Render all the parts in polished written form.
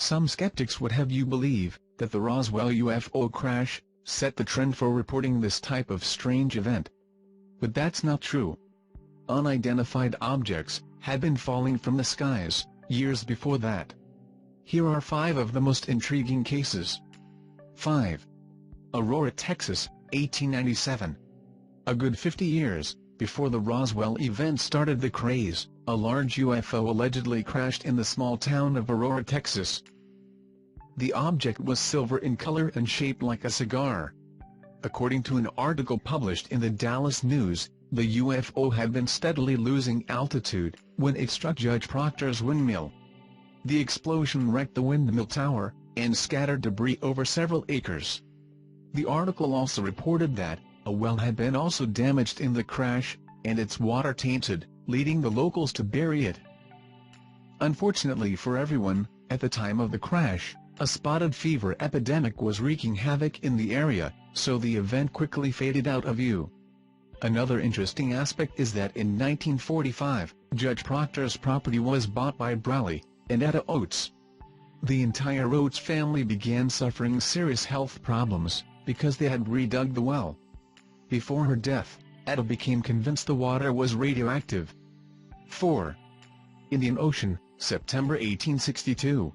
Some skeptics would have you believe that the Roswell UFO crash set the trend for reporting this type of strange event. But that's not true. Unidentified objects had been falling from the skies years before that. Here are 5 of the most intriguing cases. 5. Aurora, Texas, 1897. A good 50 years before the Roswell event started the craze, a large UFO allegedly crashed in the small town of Aurora, Texas. The object was silver in color and shaped like a cigar. According to an article published in the Dallas News, the UFO had been steadily losing altitude when it struck Judge Proctor's windmill. The explosion wrecked the windmill tower and scattered debris over several acres. The article also reported that a well had been also damaged in the crash, and its water tainted, leading the locals to bury it. Unfortunately for everyone, at the time of the crash, a spotted fever epidemic was wreaking havoc in the area, so the event quickly faded out of view. Another interesting aspect is that in 1945, Judge Proctor's property was bought by Brawley and Etta Oates. The entire Oates family began suffering serious health problems because they had redug the well. Before her death, Etta became convinced the water was radioactive. 4. Indian Ocean, September 1862.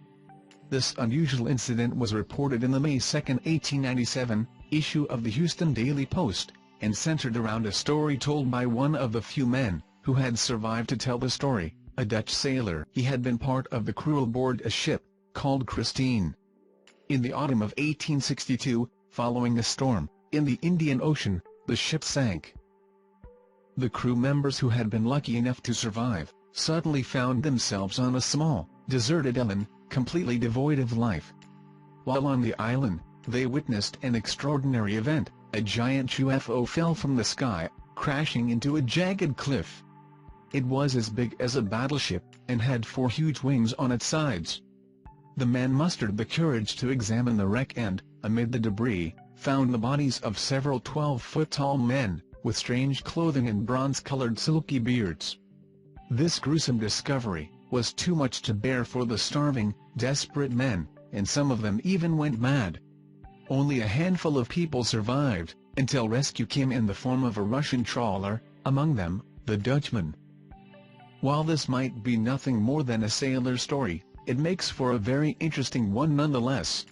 This unusual incident was reported in the May 2, 1897, issue of the Houston Daily Post, and centered around a story told by one of the few men who had survived to tell the story, a Dutch sailor. He had been part of the crew aboard a ship called Christine. In the autumn of 1862, following a storm in the Indian Ocean, the ship sank. The crew members who had been lucky enough to survive suddenly found themselves on a small, deserted island, completely devoid of life. While on the island, they witnessed an extraordinary event. A giant UFO fell from the sky, crashing into a jagged cliff. It was as big as a battleship, and had 4 huge wings on its sides. The men mustered the courage to examine the wreck and, amid the debris, found the bodies of several 12-foot-tall men, with strange clothing and bronze-colored silky beards. This gruesome discovery was too much to bear for the starving, desperate men, and some of them even went mad. Only a handful of people survived, until rescue came in the form of a Russian trawler, among them, the Dutchman. While this might be nothing more than a sailor story, it makes for a very interesting one nonetheless.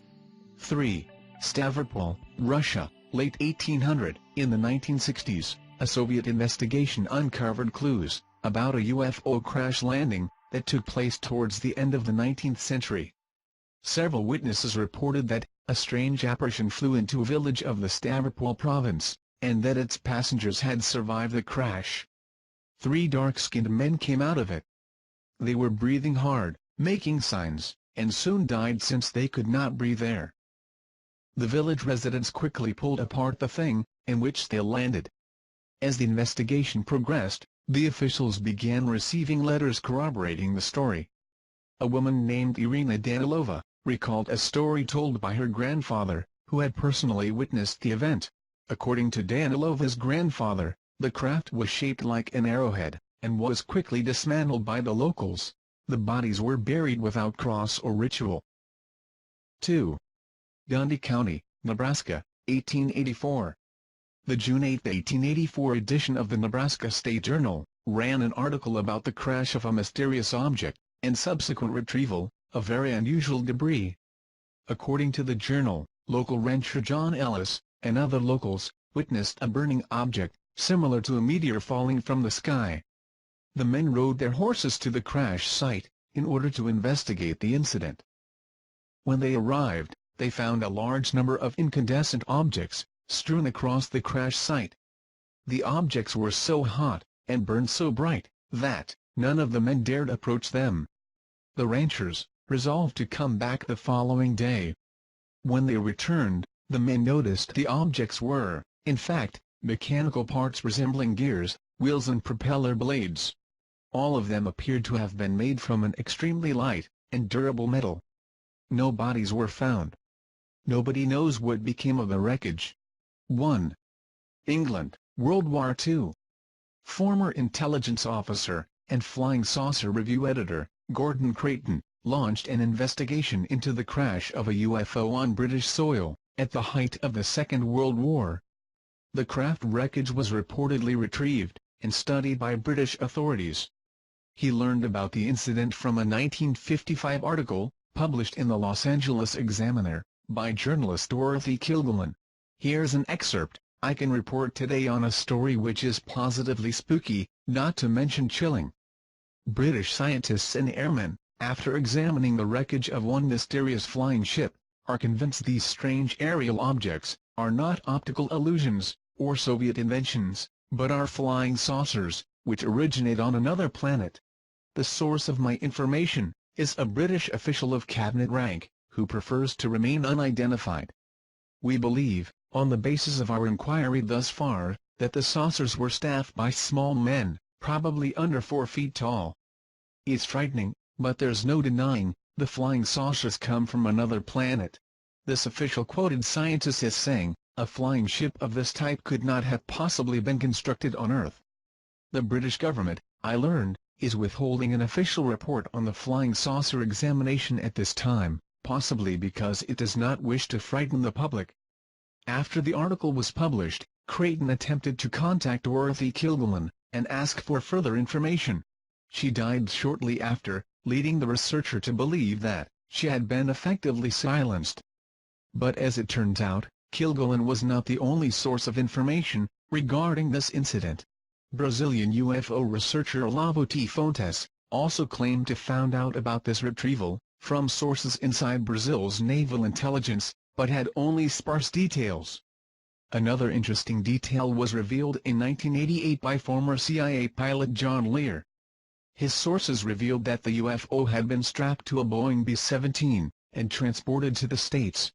3. Stavropol, Russia, late 1800. In the 1960s, a Soviet investigation uncovered clues about a UFO crash landing that took place towards the end of the 19th century. Several witnesses reported that a strange apparition flew into a village of the Stavropol province, and that its passengers had survived the crash. 3 dark-skinned men came out of it. They were breathing hard, making signs, and soon died since they could not breathe air. The village residents quickly pulled apart the thing in which they landed. As the investigation progressed, the officials began receiving letters corroborating the story. A woman named Irina Danilova recalled a story told by her grandfather, who had personally witnessed the event. According to Danilova's grandfather, the craft was shaped like an arrowhead, and was quickly dismantled by the locals. The bodies were buried without cross or ritual. 2. Dundee County, Nebraska, 1884. The June 8, 1884 edition of the Nebraska State Journal ran an article about the crash of a mysterious object, and subsequent retrieval of very unusual debris. According to the journal, local rancher John Ellis, and other locals, witnessed a burning object, similar to a meteor falling from the sky. The men rode their horses to the crash site, in order to investigate the incident. When they arrived, they found a large number of incandescent objects, strewn across the crash site. The objects were so hot, and burned so bright, that none of the men dared approach them. The ranchers resolved to come back the following day. When they returned, the men noticed the objects were, in fact, mechanical parts resembling gears, wheels and propeller blades. All of them appeared to have been made from an extremely light and durable metal. No bodies were found. Nobody knows what became of the wreckage. 1. England, World War II. Former intelligence officer, and Flying Saucer Review editor, Gordon Creighton, launched an investigation into the crash of a UFO on British soil, at the height of the Second World War. The craft wreckage was reportedly retrieved and studied by British authorities. He learned about the incident from a 1955 article, published in the Los Angeles Examiner, by journalist Dorothy Kilgallen. Here's an excerpt: "I can report today on a story which is positively spooky, not to mention chilling. British scientists and airmen, after examining the wreckage of one mysterious flying ship, are convinced these strange aerial objects are not optical illusions or Soviet inventions, but are flying saucers, which originate on another planet. The source of my information is a British official of cabinet rank, who prefers to remain unidentified. We believe, on the basis of our inquiry thus far, that the saucers were staffed by small men, probably under 4 feet tall. It's frightening, but there's no denying, the flying saucers come from another planet." This official quoted scientists as saying, "A flying ship of this type could not have possibly been constructed on Earth." The British government, I learned, is withholding an official report on the flying saucer examination at this time, possibly because it does not wish to frighten the public. After the article was published, Creighton attempted to contact Dorothy Kilgallen and ask for further information. She died shortly after, leading the researcher to believe that she had been effectively silenced. But as it turns out, Kilgallen was not the only source of information regarding this incident. Brazilian UFO researcher Olavo T. Fontes also claimed to found out about this retrieval from sources inside Brazil's naval intelligence, but had only sparse details. Another interesting detail was revealed in 1988 by former CIA pilot John Lear. His sources revealed that the UFO had been strapped to a Boeing B-17 and transported to the States,